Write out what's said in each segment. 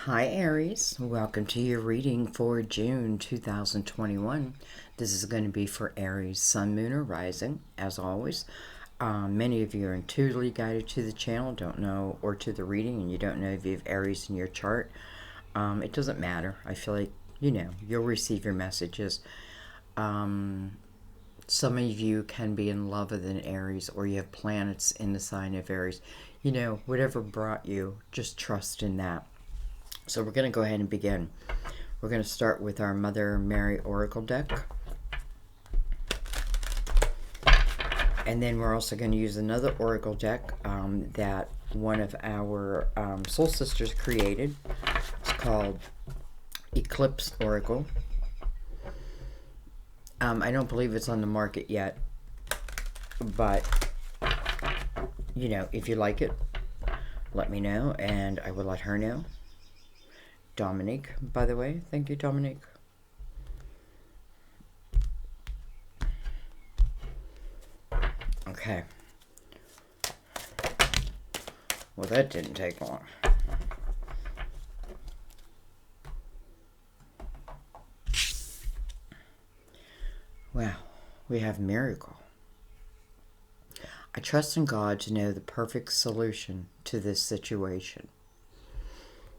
Hi Aries, welcome to your reading for June 2021. This is going to be for Aries, Sun, Moon, or Rising, as always. Many of you are intuitively guided to the channel, don't know, or to the reading, and you don't know if you have Aries in your chart. It doesn't matter. I feel like, you'll receive your messages. Some of you can be in love with an Aries, or you have planets in the sign of Aries. Whatever brought you, just trust in that. So we're going to go ahead and begin. We're going to start with our Mother Mary Oracle deck. And then we're also going to use another Oracle deck that one of our soul sisters created. It's called Eclipse Oracle. I don't believe it's on the market yet. But, if you like it, let me know and I will let her know. Dominique, by the way. Thank you, Dominique. Okay. Well, that didn't take long. Well, we have miracle. I trust in God to know the perfect solution to this situation.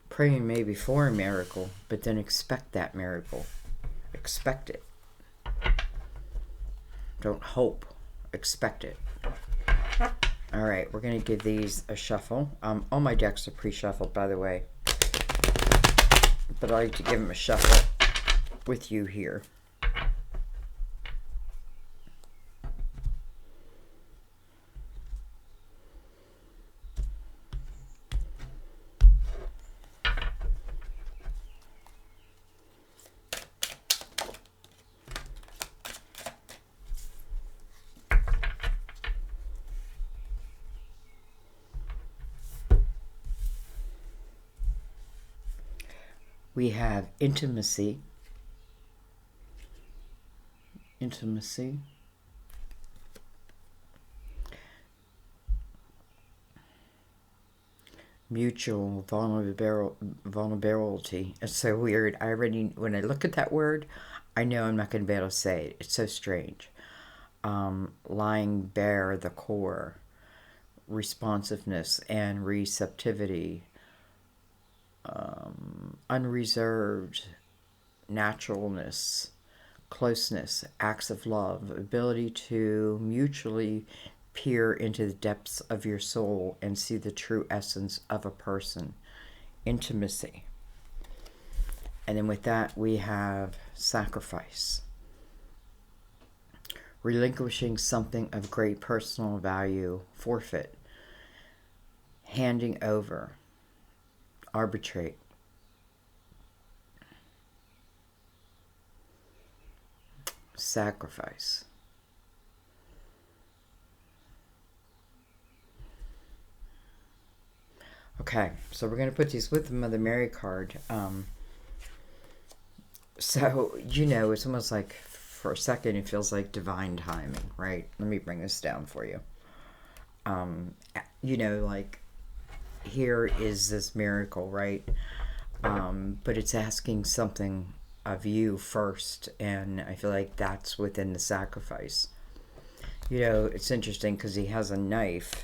Praying maybe for a miracle, but then expect that miracle. Expect it. Don't hope. Expect it. Alright, we're going to give these a shuffle. All my decks are pre-shuffled, by the way. But I like to give them a shuffle with you here. We have intimacy. Intimacy. Mutual vulnerability. It's so weird. When I look at that word, I know I'm not going to be able to say it. It's so strange. Lying bare the core. Responsiveness and receptivity. Unreserved naturalness, closeness, acts of love, ability to mutually peer into the depths of your soul and see the true essence of a person, intimacy. And then with that, we have sacrifice, relinquishing something of great personal value, forfeit, handing over, arbitrate, sacrifice. Okay, so we're going to put these with the Mother Mary card. So, it's almost like for a second it feels like divine timing, right? Let me bring this down for you. Like here is this miracle, right? But it's asking something of you first, and I feel like that's within the sacrifice. It's interesting because he has a knife,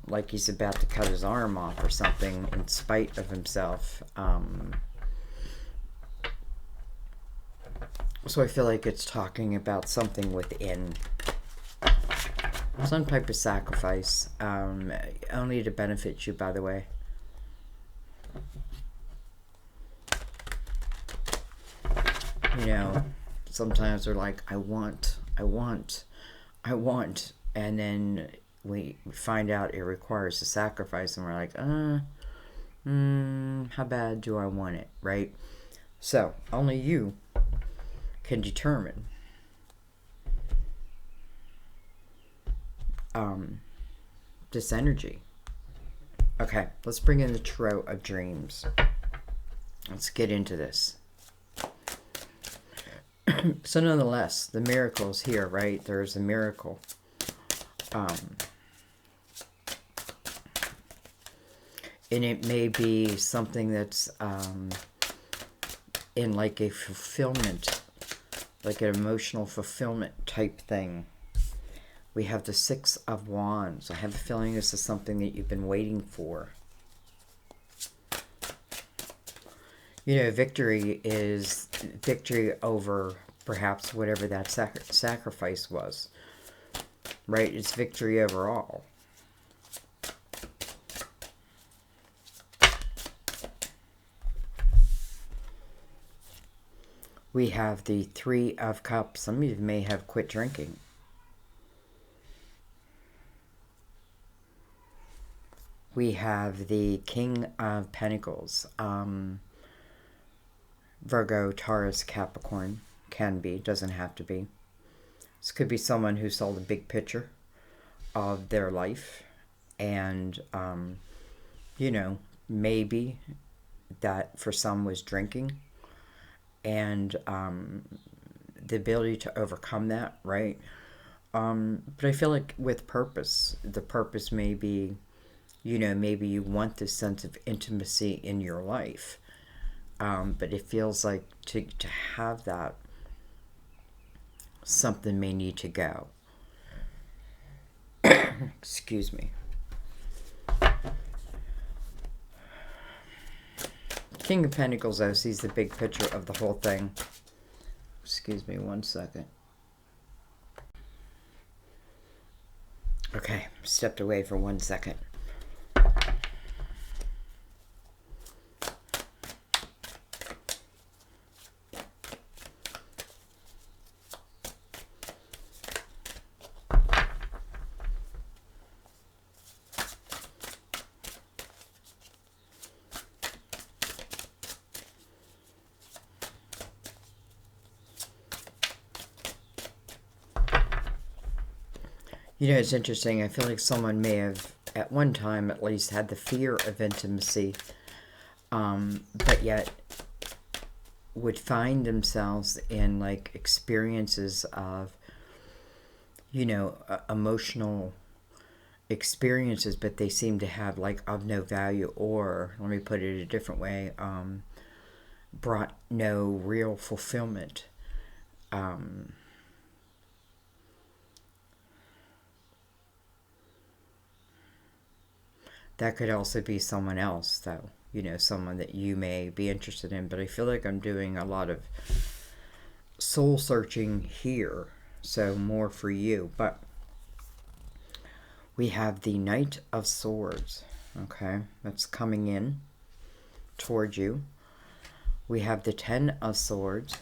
like he's about to cut his arm off or something in spite of himself. So I feel like it's talking about something within. Some type of sacrifice, only to benefit you, by the way. Sometimes they're like, I want, and then we find out it requires a sacrifice, and we're like, how bad do I want it, right? So, only you can determine this energy. Okay, let's bring in the Tarot of Dreams. Let's get into this. So nonetheless, the miracle is here, right? There's a miracle. And it may be something that's in like a fulfillment, like an emotional fulfillment type thing. We have the Six of Wands. I have a feeling this is something that you've been waiting for. You know, victory is victory over perhaps whatever that sacrifice was. Right? It's victory overall. We have the Three of Cups. Some of you may have quit drinking. We have the King of Pentacles. Virgo, Taurus, Capricorn. Can be, doesn't have to be. This could be someone who saw the big picture of their life. And, you know, maybe that for some was drinking. And the ability to overcome that, right? But I feel like with purpose, the purpose may be, you know, maybe you want this sense of intimacy in your life. But it feels like to have that, something may need to go. Excuse me. King of Pentacles, though, sees the big picture of the whole thing. Excuse me 1 second. Okay, stepped away for 1 second. You know, it's interesting. I feel like someone may have, at one time at least, had the fear of intimacy, but yet would find themselves in, like, experiences of, you know, emotional experiences, but they seem to have, like, of no value, or, let me put it a different way, brought no real fulfillment. That could also be someone else, though. You know, someone that you may be interested in. But I feel like I'm doing a lot of soul searching here. So more for you. But we have the Knight of Swords. Okay, that's coming in towards you. We have the Ten of Swords.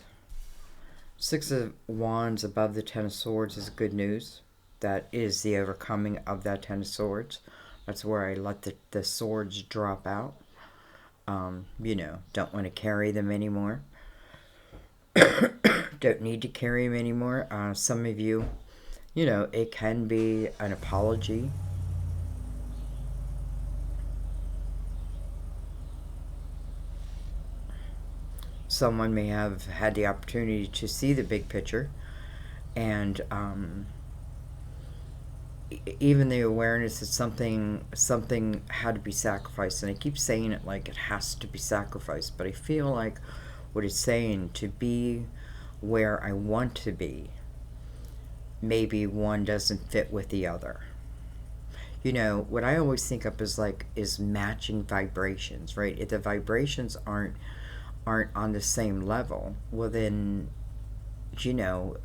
Six of Wands above the Ten of Swords is good news. That is the overcoming of that Ten of Swords. That's where I let the swords drop out. You know, don't want to carry them anymore. Don't need to carry them anymore. Some of you, you know, it can be an apology. Someone may have had the opportunity to see the big picture, and even the awareness that something had to be sacrificed. And I keep saying it like it has to be sacrificed, but I feel like what it's saying, to be where I want to be, maybe one doesn't fit with the other. You know, what I always think of is matching vibrations, right? If the vibrations aren't on the same level, well then, you know,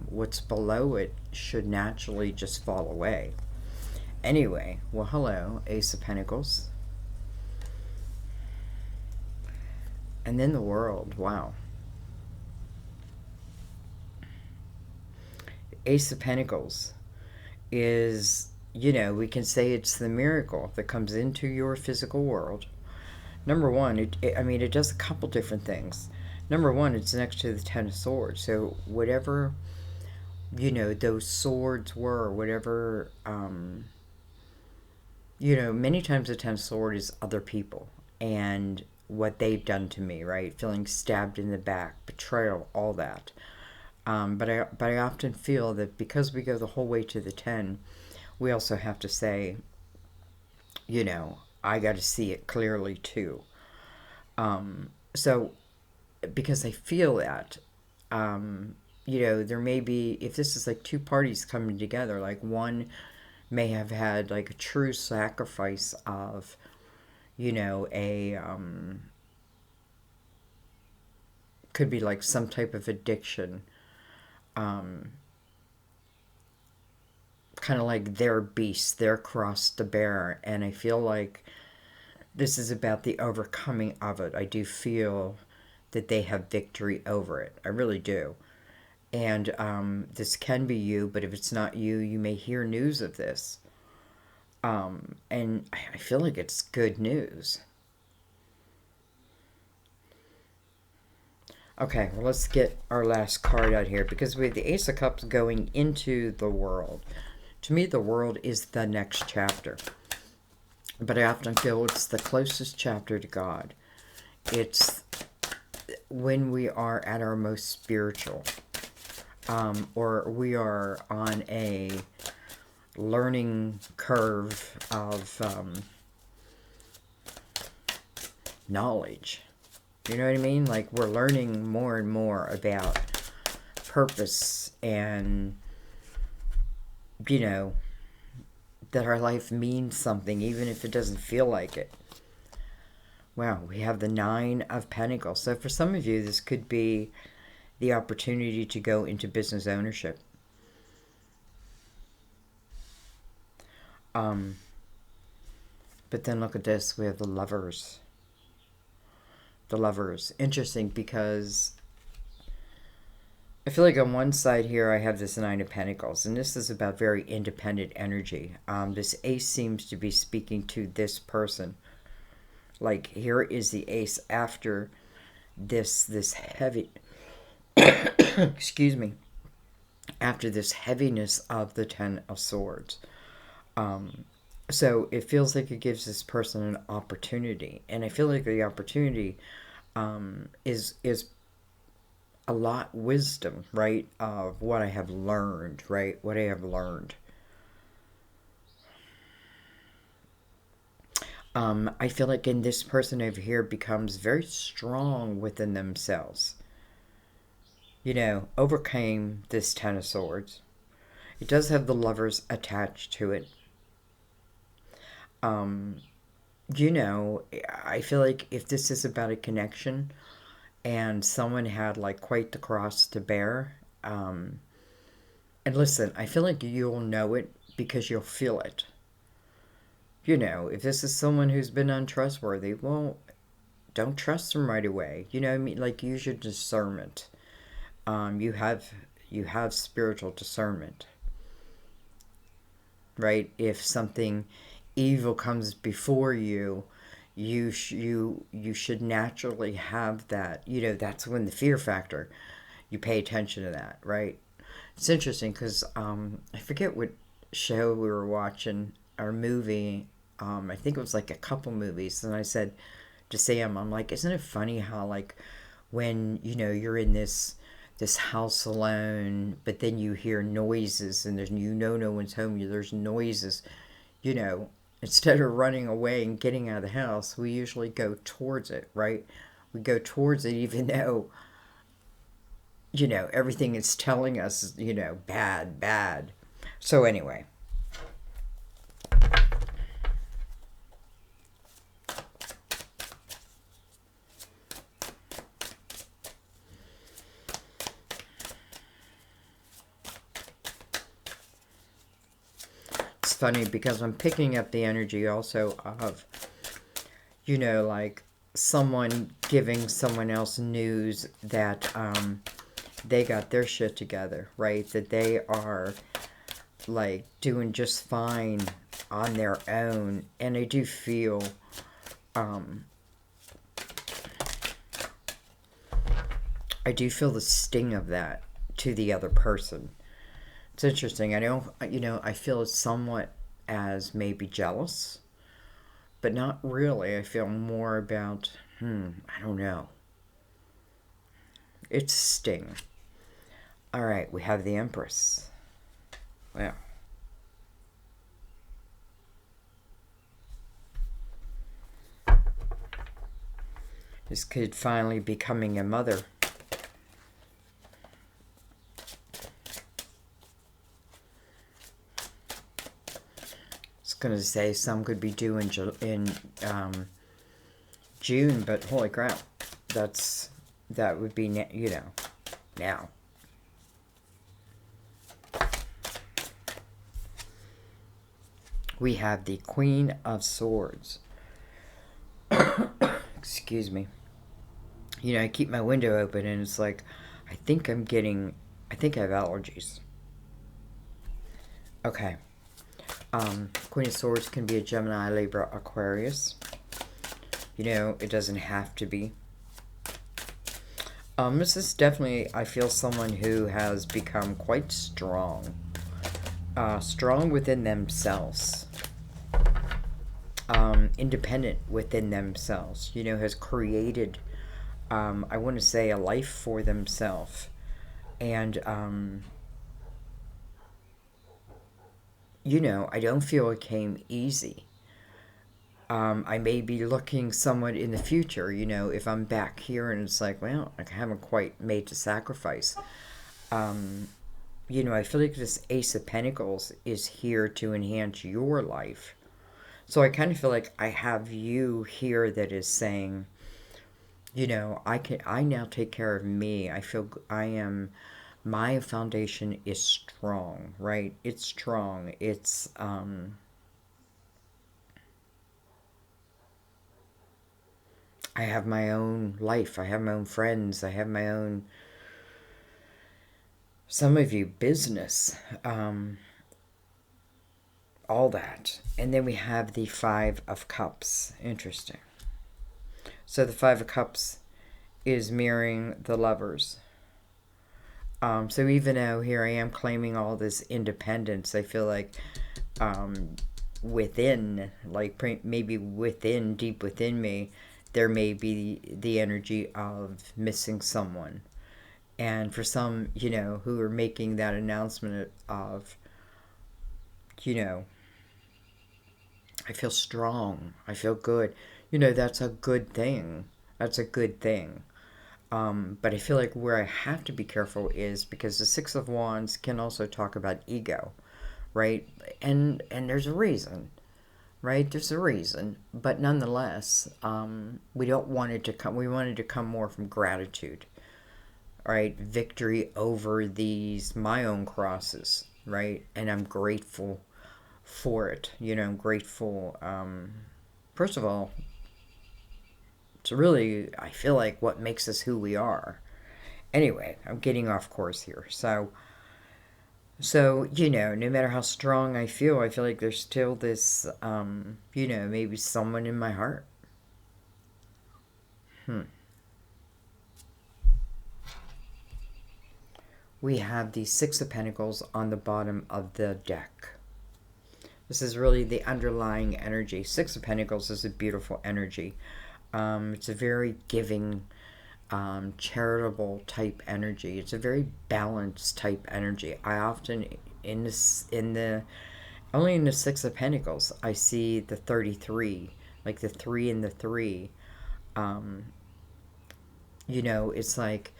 what's below it should naturally just fall away. Anyway, well, hello, Ace of Pentacles. And then the World, wow. Ace of Pentacles is, you know, we can say it's the miracle that comes into your physical world. Number one, it does a couple different things. Number one, it's next to the Ten of Swords. So whatever, you know, those swords were, whatever, you know, many times the Ten of Swords is other people and what they've done to me, right? Feeling stabbed in the back, betrayal, all that. But I often feel that because we go the whole way to the 10, we also have to say, you know, I got to see it clearly too. So, because I feel that, there may be, if this is like two parties coming together, like one may have had like a true sacrifice of, a, could be like some type of addiction, kind of like their beast, their cross to bear. And I feel like this is about the overcoming of it. I do feel that they have victory over it. I really do. And this can be you, but if it's not you, you may hear news of this. And I feel like it's good news. Okay, well, let's get our last card out here because we have the Ace of Cups going into the world. To me, the world is the next chapter. But I often feel it's the closest chapter to God. It's when we are at our most spiritual, or we are on a learning curve of knowledge. You know what I mean? Like we're learning more and more about purpose and, that our life means something, even if it doesn't feel like it. Wow, we have the Nine of Pentacles. So for some of you, this could be the opportunity to go into business ownership. But then look at this. We have the Lovers. The Lovers. Interesting because I feel like on one side here I have this Nine of Pentacles, and this is about very independent energy. This Ace seems to be speaking to this person. Like here is the Ace after this heavy excuse me, after this heaviness of the Ten of Swords. So it feels like it gives this person an opportunity, and I feel like the opportunity is a lot wisdom, right, of what I have learned, right, what I have learned. I feel like in this person over here becomes very strong within themselves. Overcame this Ten of Swords. It does have the Lovers attached to it. I feel like if this is about a connection and someone had like quite the cross to bear, and listen, I feel like you'll know it because you'll feel it. If this is someone who's been untrustworthy, well, don't trust them right away. You know what I mean? Like use your discernment. You have spiritual discernment, right? If something evil comes before you, you should naturally have that. That's when the fear factor. You pay attention to that, right? It's interesting because I forget what show we were watching or movie. I think it was like a couple movies, and I said to Sam, I'm like, isn't it funny how like when you're in this house alone, but then you hear noises and there's no one's home. There's noises, Instead of running away and getting out of the house, we usually go towards it, right? We go towards it even though, everything is telling us, bad, bad. So anyway. It's funny because I'm picking up the energy also of, like someone giving someone else news that they got their shit together, right? That they are like doing just fine on their own. And I do feel the sting of that to the other person. It's interesting. I feel it's somewhat as maybe jealous, but not really. I feel more about, I don't know. It's sting. All right, we have the Empress. Well, This kid finally becoming a mother. Going to say some could be due in June, but holy crap, that would be now. We have the Queen of Swords. Excuse me. I keep my window open and it's like, I think I have allergies. Okay. Queen of Swords can be a Gemini, Libra, Aquarius. It doesn't have to be. This is definitely, I feel, someone who has become quite strong. Strong within themselves. Independent within themselves. Has created, I want to say, a life for themselves. And, I don't feel it came easy. I may be looking somewhat in the future, if I'm back here and it's like, well, I haven't quite made the sacrifice. I feel like this Ace of Pentacles is here to enhance your life. So I kind of feel like I have you here that is saying, I now take care of me. I feel my foundation is strong, right? It's strong. It's, I have my own life. I have my own friends. I have my own, some of you, business. All that. And then we have the Five of Cups. Interesting. So the Five of Cups is mirroring the Lovers. So even though here I am claiming all this independence, I feel like within, like maybe within, deep within me, there may be the energy of missing someone. And for some, who are making that announcement of, I feel strong. I feel good. That's a good thing. That's a good thing. But I feel like where I have to be careful is because the Six of Wands can also talk about ego, right? And there's a reason, right? There's a reason. But nonetheless, we don't want it to come. We wanted to come more from gratitude, right? Victory over my own crosses, right? And I'm grateful for it. I'm grateful. First of all, it's really, I feel like, what makes us who we are. Anyway, I'm getting off course here. So no matter how strong I feel like there's still this, maybe someone in my heart. We have the Six of Pentacles on the bottom of the deck. This is really the underlying energy. Six of Pentacles is a beautiful energy. It's a very giving, charitable type energy. It's a very balanced type energy. I often, only in the Six of Pentacles, I see the 33, like the 3 and the 3. It's like,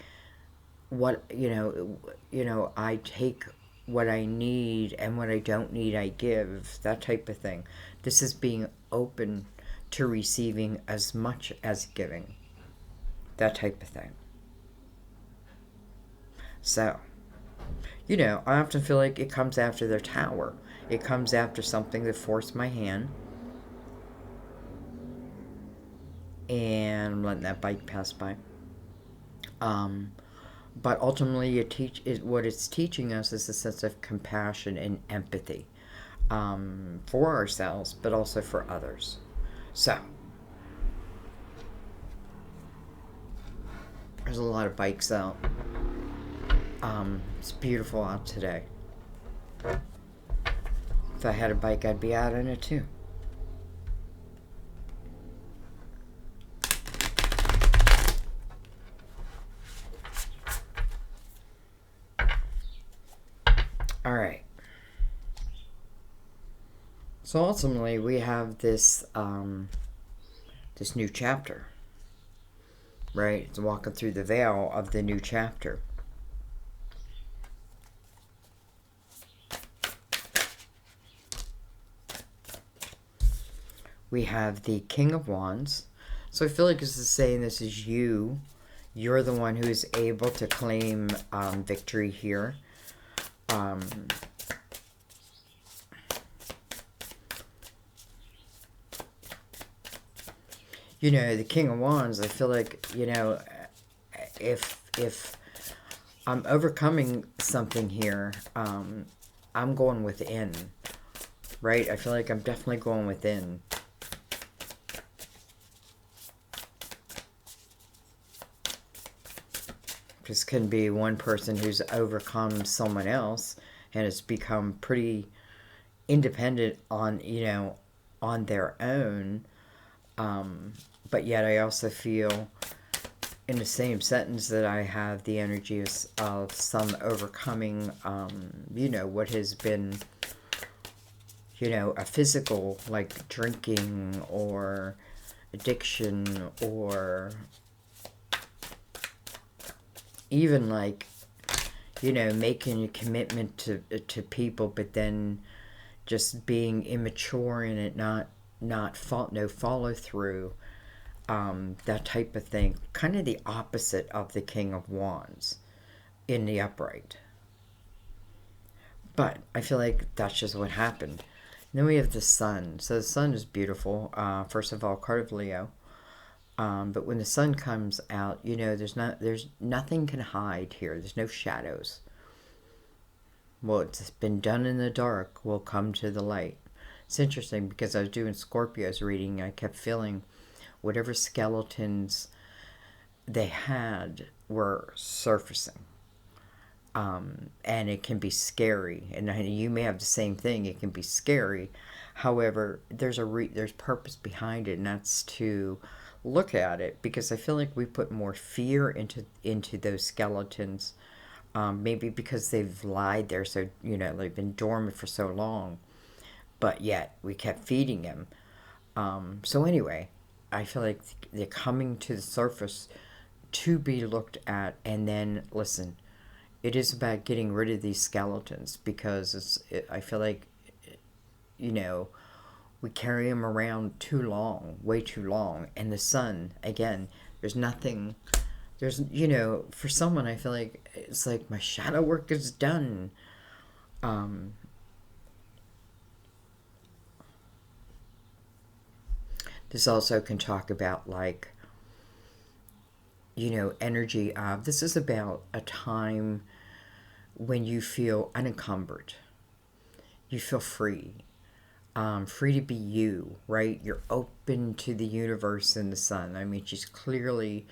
what, I take what I need and what I don't need, I give, that type of thing. This is being open to receiving as much as giving, that type of thing. So, I often feel like it comes after their Tower. It comes after something that forced my hand. And I'm letting that bike pass by. But ultimately, what it's teaching us is a sense of compassion and empathy for ourselves, but also for others. So, there's a lot of bikes out. It's beautiful out today. If I had a bike, I'd be out in it too. All right. So ultimately, we have this this new chapter. right? It's walking through the veil of the new chapter. We have the King of Wands. So I feel like this is saying this is you. You're the one who is able to claim victory here. You know, the King of Wands, I feel like, you know, if I'm overcoming something here, I'm going within, right? I feel like I'm definitely going within. This can be one person who's overcome someone else and has become pretty independent on, you know, on their own. But yet I also feel in the same sentence that I have the energy of some overcoming, you know, what has been, you know, a physical, like drinking or addiction, or even like, you know, making a commitment to people, but then just being immature in it, no follow through, that type of thing. Kind of the opposite of the King of Wands in the upright. But I feel like that's just what happened. And then we have the Sun. So the Sun is beautiful. First of all, card of Leo. But when the sun comes out, you know, there's nothing can hide here. There's no shadows. What's been done in the dark will come to the light. It's interesting because I was doing Scorpio's reading. I kept feeling whatever skeletons they had were surfacing. And it can be scary. And you may have the same thing. It can be scary. However, there's purpose behind it, and that's to look at it, because I feel like we put more fear into those skeletons. Maybe because they've lied there, so you know they've been dormant for so long, but yet we kept feeding them. So anyway, I feel like they're coming to the surface to be looked at, and then listen. It is about getting rid of these skeletons, because I feel like, you know, we carry them around too long, way too long. And the sun, again, there's nothing, there's, you know, for someone, I feel like it's like my shadow work is done. This also can talk about, like, you know, energy of, this is about a time when you feel unencumbered, you feel free, free to be you, right? You're open to the universe and the sun. I mean, she's clearly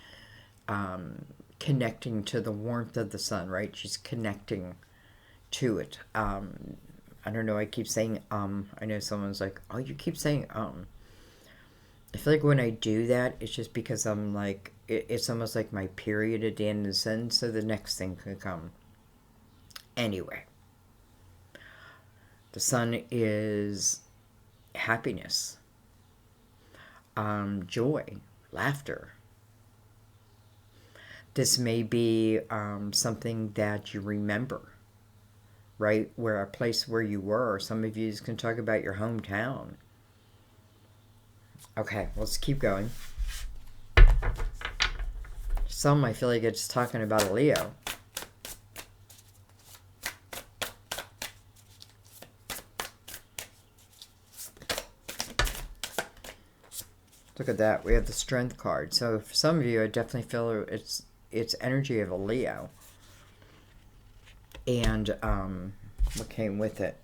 connecting to the warmth of the sun, right? She's connecting to it. I don't know, I keep saying, I know someone's like, oh, you keep saying, I feel like when I do that, it's just because I'm like, it's almost like my period at the end of the sentence, so the next thing can come. Anyway, the sun is happiness, joy, laughter. This may be something that you remember, right? Where a place where you were. Some of you can talk about your hometown. Okay, let's keep going. Some, I feel like it's talking about a Leo. Look at that. We have the Strength card. So for some of you, I definitely feel it's energy of a Leo. And what came with it?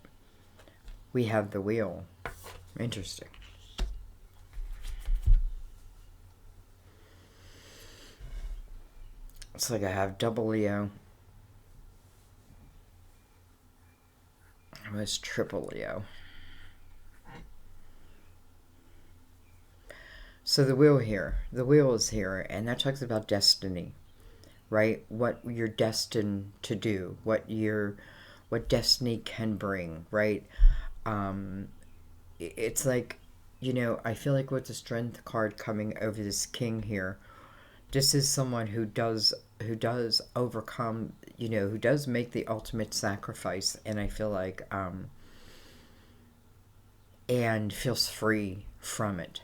We have the Wheel. Interesting. It's like I have double Leo. It was triple Leo. So the wheel is here, and that talks about destiny, right? What you're destined to do, what destiny can bring, right? It's like, you know, I feel like with the Strength card coming over this King here, This is someone who does overcome, who does make the ultimate sacrifice, and I feel like and feels free from it.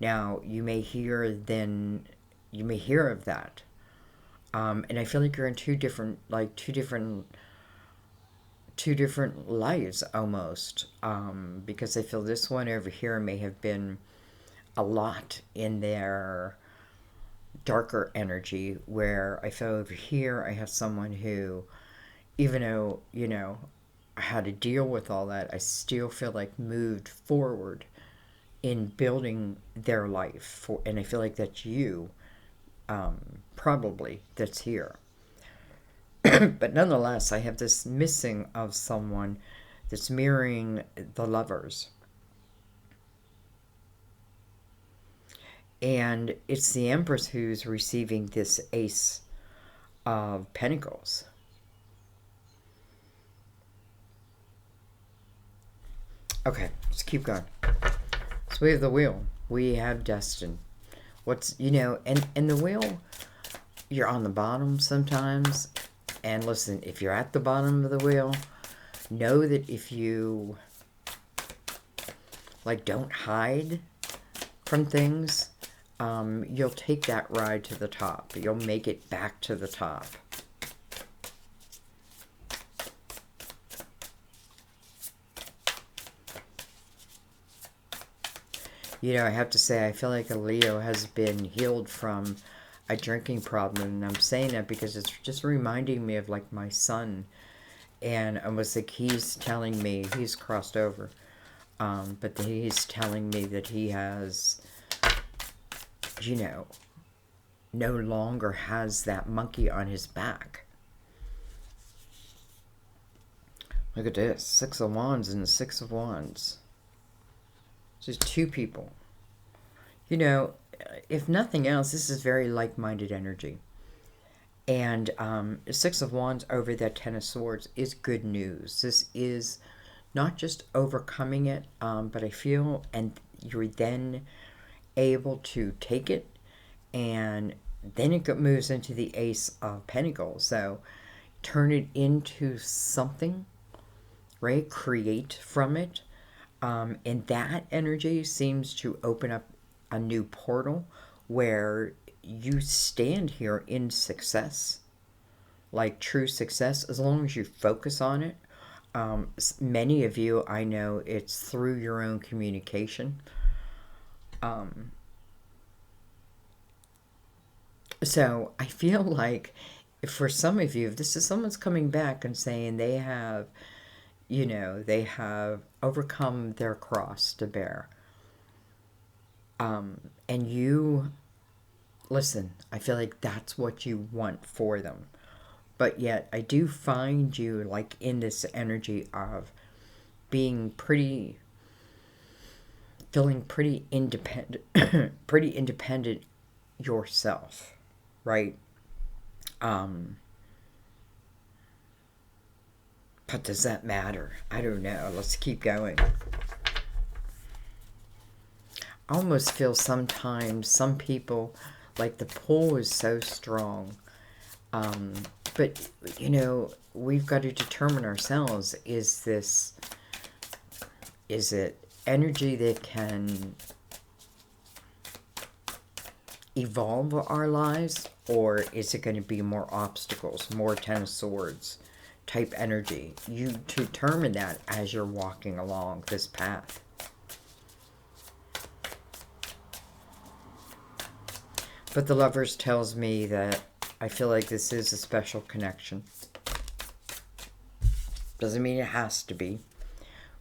Now, you may hear of that. And I feel like you're in two different lives almost. Because I feel this one over here may have been a lot in their darker energy, where I feel over here I have someone who, even though, I had to deal with all that, I still feel like moved forward in building their life for, and I feel like that's you, probably, that's here. But nonetheless, I have this missing of someone that's mirroring the lovers. And it's the Empress who's receiving this Ace of Pentacles. Okay, let's keep going. So we have the Wheel. We have Destiny. And the Wheel, you're on the bottom sometimes. And listen, if you're at the bottom of the wheel, know that if you, like, don't hide from things, you'll take that ride to the top. You'll make it back to the top. I have to say, I feel like a Leo has been healed from a drinking problem, and I'm saying that because it's just reminding me of, like, my son. And I was like, he's telling me he's crossed over, but he's telling me that he has, no longer has that monkey on his back. Look at this, Six of Wands and the Six of Wands. Just two people. If nothing else, this is very like-minded energy. And Six of Wands over that Ten of Swords is good news. This is not just overcoming it, but I feel, and you're then able to take it, and then it moves into the Ace of Pentacles. So turn it into something, right? Create from it. And that energy seems to open up a new portal where you stand here in success, like true success, as long as you focus on it. Many of you, I know it's through your own communication. So I feel like for some of you, if this is someone's coming back and saying they have, they have overcome their cross to bear. And you, listen, I feel like that's what you want for them. But yet I do find you, like, in this energy of being feeling pretty independent, pretty independent yourself, right? But does that matter? I don't know. Let's keep going. I almost feel sometimes some people, like, the pull is so strong. But, we've got to determine ourselves, is it energy that can evolve our lives, or is it going to be more obstacles, more Ten of Swords type energy? You determine that as you're walking along this path. But the Lovers tells me that I feel like this is a special connection. Doesn't mean it has to be.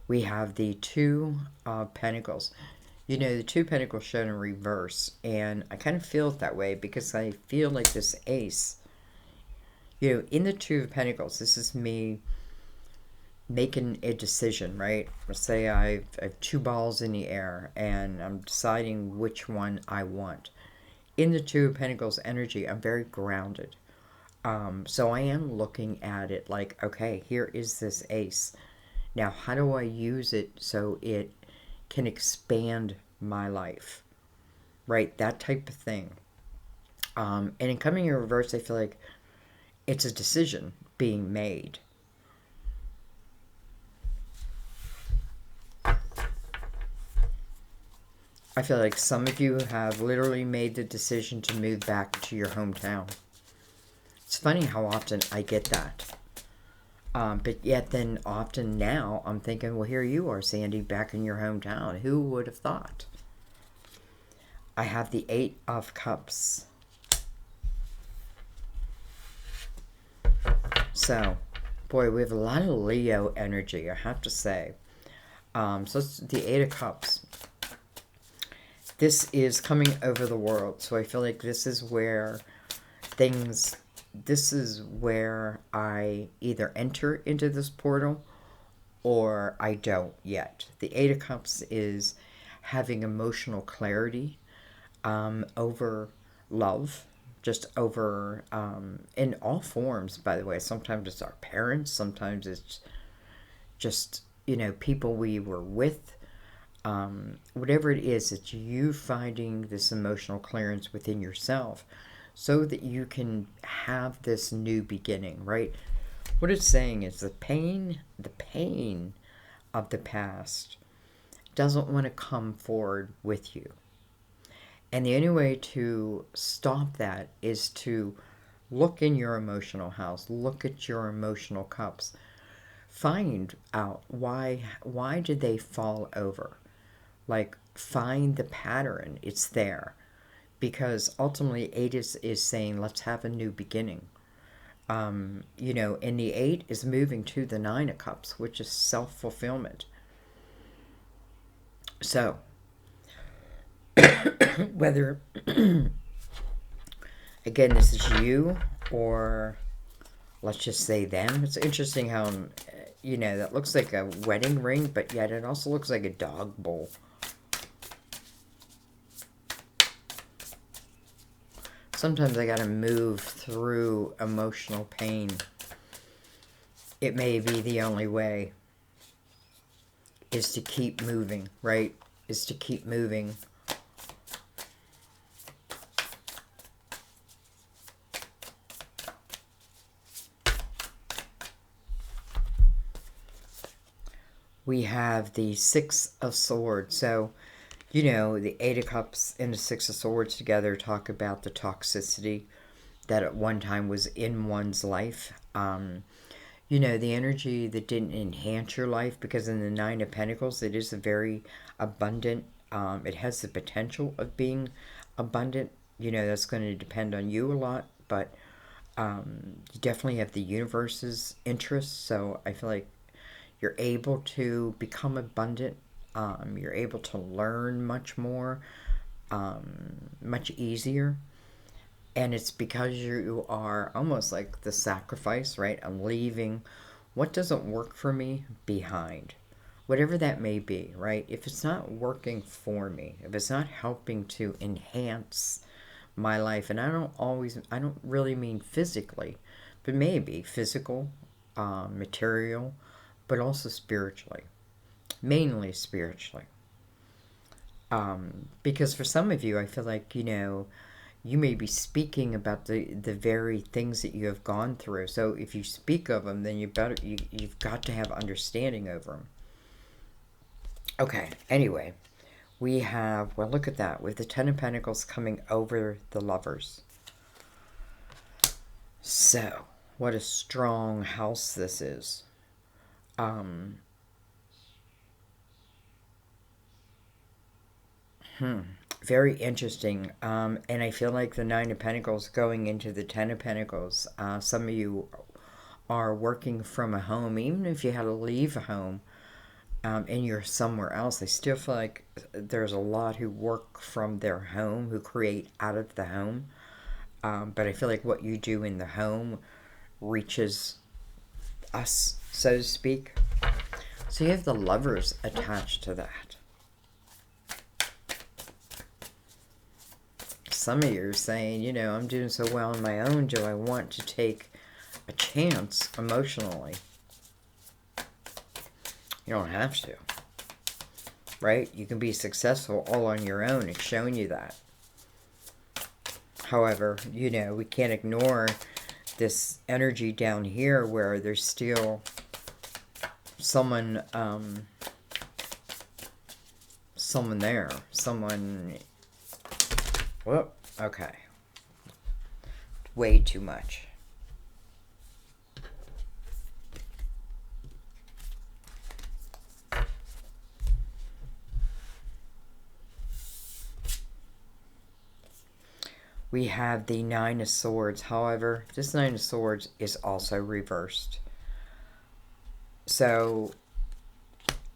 We have the Two of Pentacles. The Two Pentacles shown in reverse. And I kind of feel it that way because I feel like this Ace, in the Two of Pentacles, this is me making a decision, right? Let's say I have two balls in the air and I'm deciding which one I want. In the Two of Pentacles energy, I'm very grounded. So I am looking at it like, okay, here is this Ace. Now, how do I use it so it can expand my life? Right? That type of thing. And in coming in reverse, I feel like it's a decision being made. I feel like some of you have literally made the decision to move back to your hometown. It's funny how often I get that. But yet then often now I'm thinking, well, here you are, Sandy, back in your hometown. Who would have thought? I have the Eight of Cups. So, boy, we have a lot of Leo energy, I have to say. So it's the Eight of Cups. This is coming over the world. So I feel like this is where I either enter into this portal or I don't yet. The Eight of Cups is having emotional clarity over love, just over, in all forms, by the way. Sometimes it's our parents, sometimes it's just, people we were with. Whatever it is, it's you finding this emotional clearance within yourself so that you can have this new beginning, right? What it's saying is the pain of the past doesn't want to come forward with you. And the only way to stop that is to look in your emotional house, look at your emotional cups, find out why did they fall over? Like, find the pattern. It's there. Because ultimately, Eight is saying, let's have a new beginning. And the Eight is moving to the Nine of Cups, which is self-fulfillment. So, whether, again, this is you or let's just say them. It's interesting how, that looks like a wedding ring, but yet it also looks like a dog bowl. Sometimes I gotta move through emotional pain. It may be the only way is to keep moving, right? Is to keep moving. We have the Six of Swords. So, the Eight of Cups and the Six of Swords together talk about the toxicity that at one time was in one's life. The energy that didn't enhance your life, because in the Nine of Pentacles, it is a very abundant, it has the potential of being abundant. That's going to depend on you a lot, but you definitely have the universe's interest. So I feel like you're able to become abundant. You're able to learn much more, much easier. And it's because you are almost like the sacrifice, right? I'm leaving what doesn't work for me behind. Whatever that may be, right? If it's not working for me, if it's not helping to enhance my life, and I don't really mean physically, but maybe physical, material, but also spiritually. Mainly spiritually. Because for some of you, I feel like, you may be speaking about the very things that you have gone through. So if you speak of them, then you've got to have understanding over them. Okay, anyway, we have, well, look at that, with the Ten of Pentacles coming over the Lovers. So, what a strong house this is. Very interesting. And I feel like the Nine of Pentacles going into the Ten of Pentacles. Some of you are working from a home, even if you had to leave a home and you're somewhere else. I still feel like there's a lot who work from their home, who create out of the home. But I feel like what you do in the home reaches us, so to speak. So you have the Lovers attached to that. Some of you are saying, I'm doing so well on my own. Do I want to take a chance emotionally? You don't have to. Right? You can be successful all on your own. It's showing you that. However, we can't ignore this energy down here where there's still someone, whoop, okay, way too much. We have the Nine of Swords. However, this Nine of Swords is also reversed. So,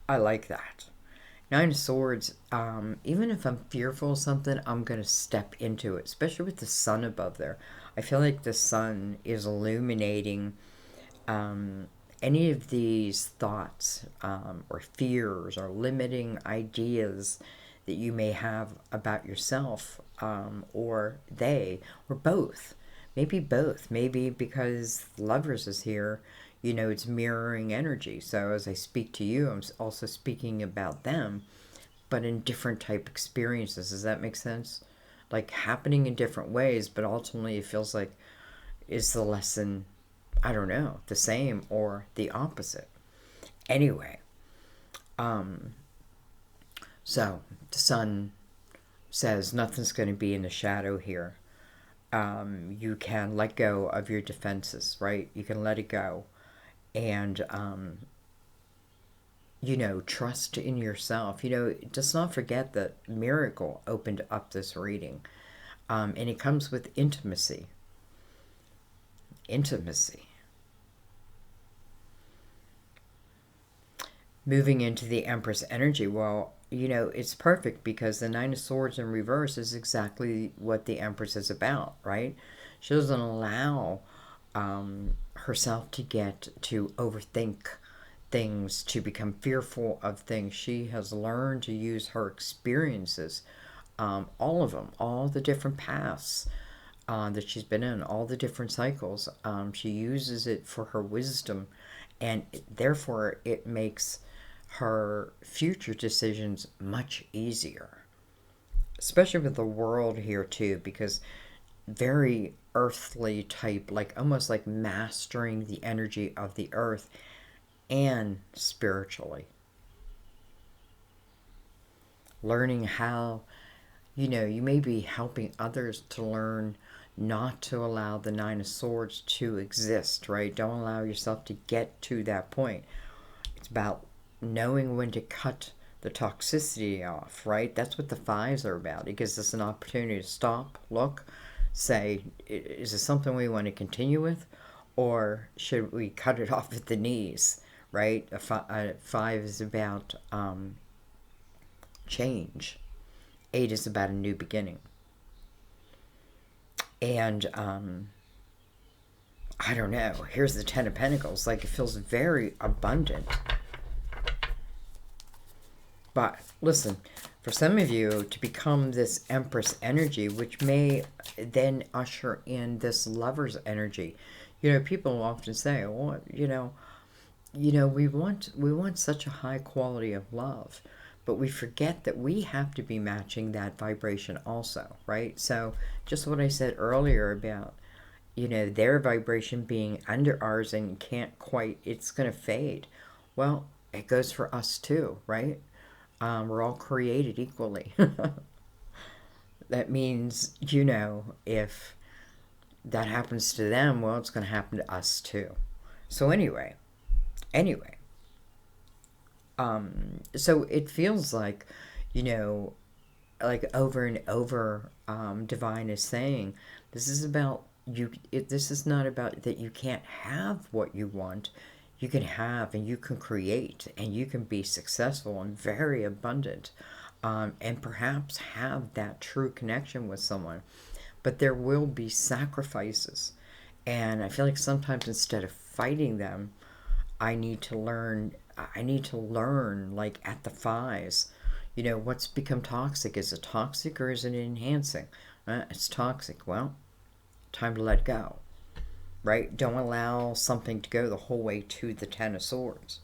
I like that. Nine of Swords, even if I'm fearful of something, I'm going to step into it, especially with the sun above there. I feel like the sun is illuminating any of these thoughts or fears or limiting ideas that you may have about yourself or they, or both. Maybe both. Maybe because Lovers is here, it's mirroring energy. So as I speak to you, I'm also speaking about them, but in different type experiences. Does that make sense? Like happening in different ways, but ultimately it feels like, is the lesson, I don't know, the same or the opposite? Anyway, so the sun says nothing's going to be in the shadow here. You can let go of your defenses, right? You can let it go. And, trust in yourself. Just not forget that Miracle opened up this reading. And it comes with intimacy. Intimacy. Moving into the Empress energy, well, it's perfect because the Nine of Swords in reverse is exactly what the Empress is about, right? She doesn't allow herself to get to overthink things, to become fearful of things. She has learned to use her experiences, all of them, all the different paths that she's been in, all the different cycles. She uses it for her wisdom, and therefore it makes her future decisions much easier, especially with the world here too, because very earthly type, like almost like mastering the energy of the earth and spiritually. Learning how, you may be helping others to learn not to allow the Nine of Swords to exist, right? Don't allow yourself to get to that point. It's about knowing when to cut the toxicity off, right? That's what the fives are about. It gives us an opportunity to stop, look, say, is this something we want to continue with, or should we cut it off at the knees, right? A five is about change. Eight is about a new beginning. And I don't know. Here's the Ten of Pentacles. Like, it feels very abundant. But listen, for some of you to become this Empress energy, which may then usher in this Lover's energy. People often say, well, we want such a high quality of love, but we forget that we have to be matching that vibration also, right? So just what I said earlier about, their vibration being under ours and can't quite, it's going to fade. Well, it goes for us too, right? We're all created equally. That means, if that happens to them, well, it's going to happen to us too. So anyway, so it feels like, like over and over, Divine is saying, this is about you. This is not about that you can't have what you want. You can have and you can create and you can be successful and very abundant, and perhaps have that true connection with someone. But there will be sacrifices. And I feel like sometimes instead of fighting them, I need to learn, like at the fives, what's become toxic. Is it toxic or is it enhancing? It's toxic. Well, time to let go. Right? Don't allow something to go the whole way to the Ten of Swords.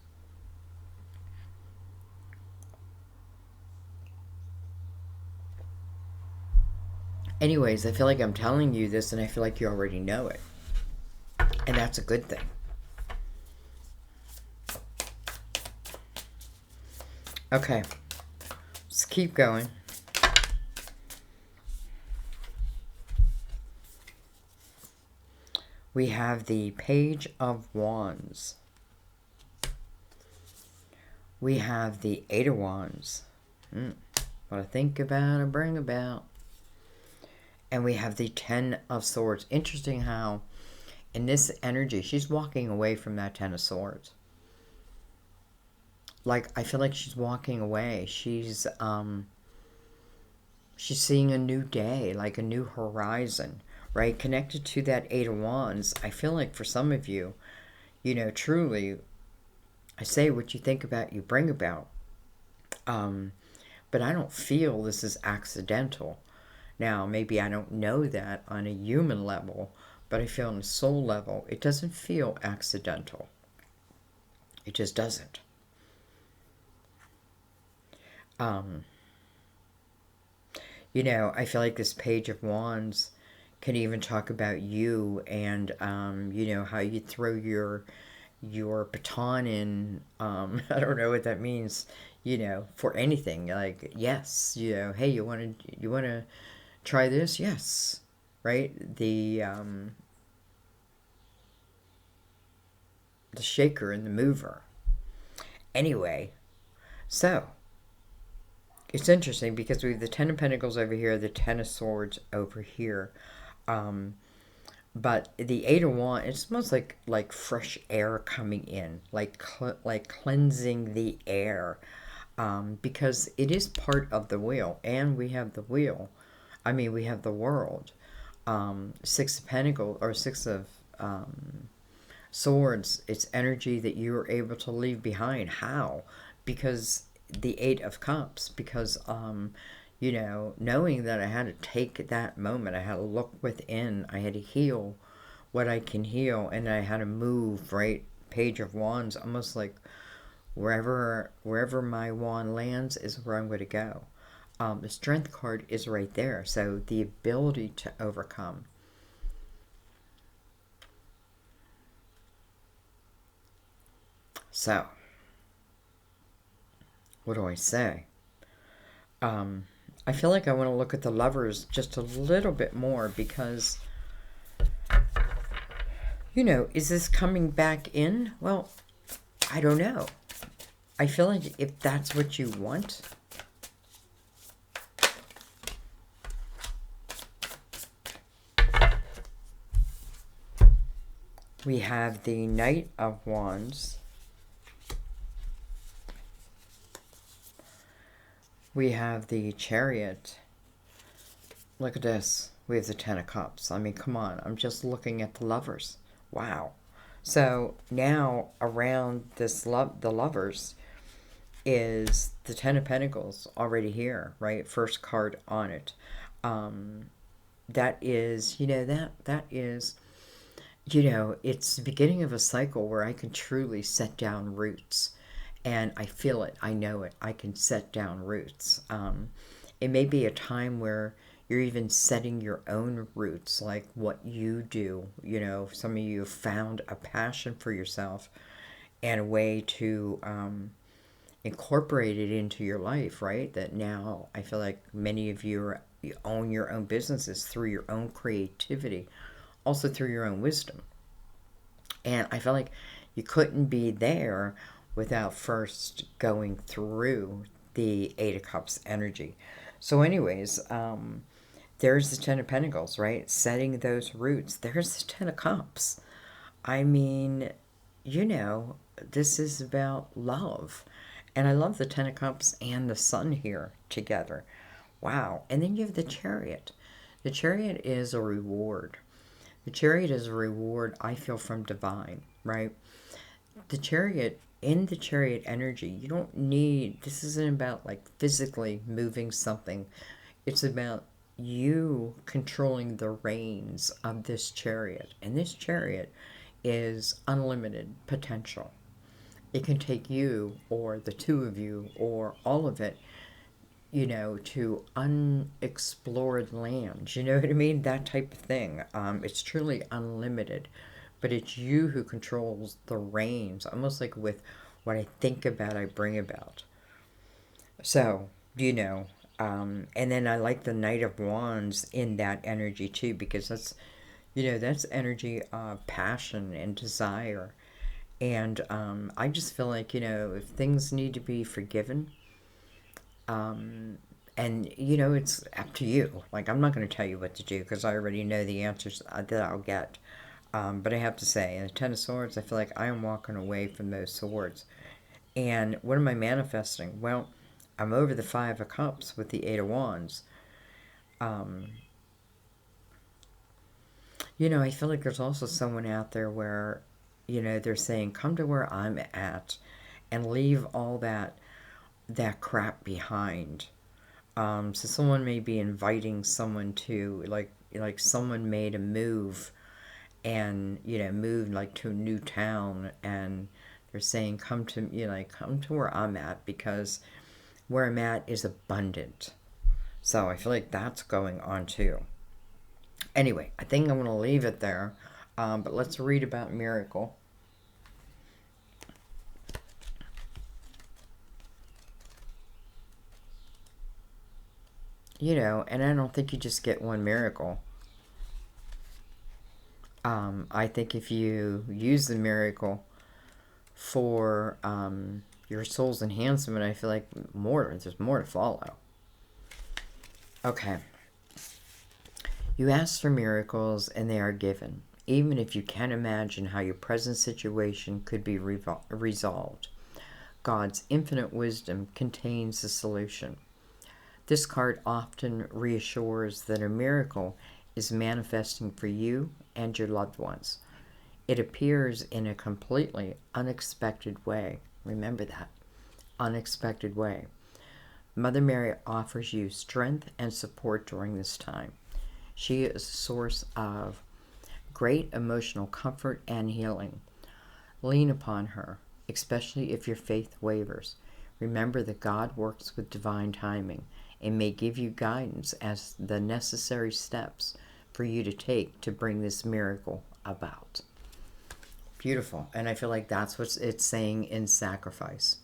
Anyways, I feel like I'm telling you this and I feel like you already know it. And that's a good thing. Okay, let's keep going. We have the Page of Wands. We have the Eight of Wands. What I think about and bring about. And we have the Ten of Swords. Interesting how in this energy, she's walking away from that Ten of Swords. Like, I feel like she's walking away. She's seeing a new day, like a new horizon, right? Connected to that Eight of Wands. I feel like for some of you, you know, truly, I say what you think about, you bring about. But I don't feel this is accidental. Now, maybe I don't know that on a human level, but I feel on a soul level, it doesn't feel accidental. It just doesn't. You know, I feel like this Page of Wands can even talk about you and, you know, how you throw your baton in. I don't know what that means, you know, for anything. Like, yes, you know, hey, you want to try this? Yes, right? The shaker and the mover. Anyway, so it's interesting because we have the Ten of Pentacles over here, the Ten of Swords over here. But the Eight of Wands, it's almost like fresh air coming in, like cleansing the air, because it is part of the wheel, and we have the wheel. I mean, we have the world. Six of Pentacles or Six of Swords. It's energy that you were able to leave behind. How? Because the Eight of Cups. Because you know, knowing that I had to take that moment, I had to look within, I had to heal what I can heal, and I had to move, right? Page of Wands, almost like wherever my wand lands is where I'm going to go. The Strength card is right there, so the ability to overcome. So, what do I say? I feel like I want to look at the Lovers just a little bit more because, you know, is this coming back in? Well, I don't know. I feel like if that's what you want, we have the Knight of Wands. We have the Chariot. Look at this. We have the Ten of Cups. I mean, come on. I'm just looking at the Lovers. Wow. So now around this the Lovers is the Ten of Pentacles already here, right? First card on it. That is, you know, that is, you know, it's the beginning of a cycle where I can truly set down roots. And I feel it. I know it. I can set down roots. It may be a time where you're even setting your own roots, like what you do. You know, some of you have found a passion for yourself and a way to incorporate it into your life, right? That now I feel like many of you own your own businesses through your own creativity, also through your own wisdom. And I feel like you couldn't be there without first going through the Eight of Cups energy. So anyways, there's the Ten of Pentacles, right? Setting those roots. There's the Ten of Cups. I mean, you know, this is about love. And I love the Ten of Cups and the Sun here together. Wow. And then you have the Chariot. The Chariot is a reward. The Chariot is a reward, I feel, from divine, right? The Chariot, in the Chariot energy, you don't need, this isn't about like physically moving something. It's about you controlling the reins of this chariot. And this chariot is unlimited potential. It can take you or the two of you or all of it to unexplored lands. You know what I mean? That type of thing. It's truly unlimited, but it's you who controls the reins, almost like with what I think about, I bring about. So, and then I like the Knight of Wands in that energy too, because that's energy of passion and desire. And I just feel like, if things need to be forgiven, and it's up to you. Like, I'm not going to tell you what to do because I already know the answers that I'll get. But I have to say, in the Ten of Swords, I feel like I am walking away from those swords. And what am I manifesting? Well, I'm over the Five of Cups with the Eight of Wands. Um, I feel like there's also someone out there where, they're saying, come to where I'm at and leave all that crap behind. So someone may be inviting someone to, like someone made a move and, moved like to a new town, and they're saying, come to where I'm at, because where I'm at is abundant. So I feel like that's going on too. Anyway, I think I'm going to leave it there. But let's read about Miracle. And I don't think you just get one miracle. I think if you use the miracle for your soul's enhancement, I feel like there's more to follow. Okay. You ask for miracles and they are given, even if you can't imagine how your present situation could be resolved. God's infinite wisdom contains the solution. This card often reassures that a miracle is manifesting for you and your loved ones. It appears in a completely unexpected way. Remember that. Unexpected way. Mother Mary offers you strength and support during this time. She is a source of great emotional comfort and healing. Lean upon her, especially if your faith wavers. Remember that God works with divine timing and may give you guidance as the necessary steps for you to take to bring this miracle about. Beautiful. And I feel like that's what it's saying in sacrifice.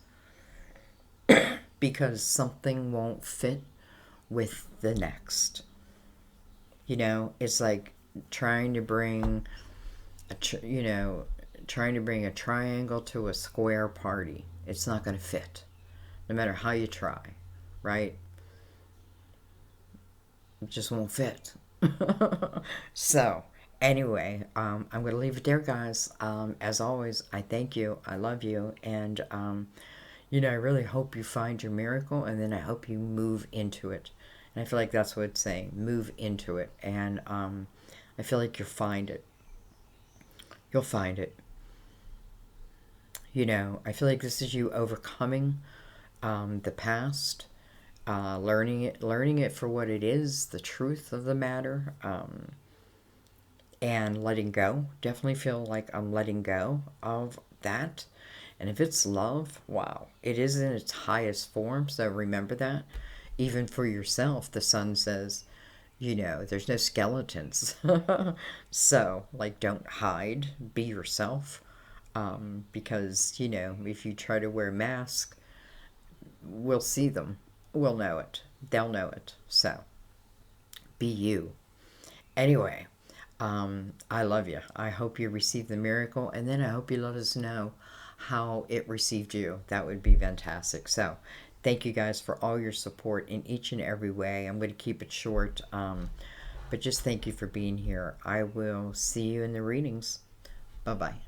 Because something won't fit with the next. It's like trying to bring trying to bring a triangle to a square party. It's not going to fit, no matter how you try, right? It just won't fit. So, anyway, I'm going to leave it there, guys. As always, I thank you. I love you. And, I really hope you find your miracle, and then I hope you move into it. And I feel like that's what it's saying. Move into it. And I feel like you'll find it. You'll find it. I feel like this is you overcoming the past, learning it for what it is, the truth of the matter, and letting go. Definitely feel like I'm letting go of that. And if it's love, wow, it is in its highest form. So remember that. Even for yourself, the sun says, there's no skeletons. So, like, don't hide. Be yourself. Because, if you try to wear a mask, we'll see them. We'll know it. They'll know it. So, be you. Anyway, I love you. I hope you receive the miracle, and then I hope you let us know how it received you. That would be fantastic. So, thank you guys for all your support in each and every way. I'm going to keep it short, but just thank you for being here. I will see you in the readings. Bye-bye.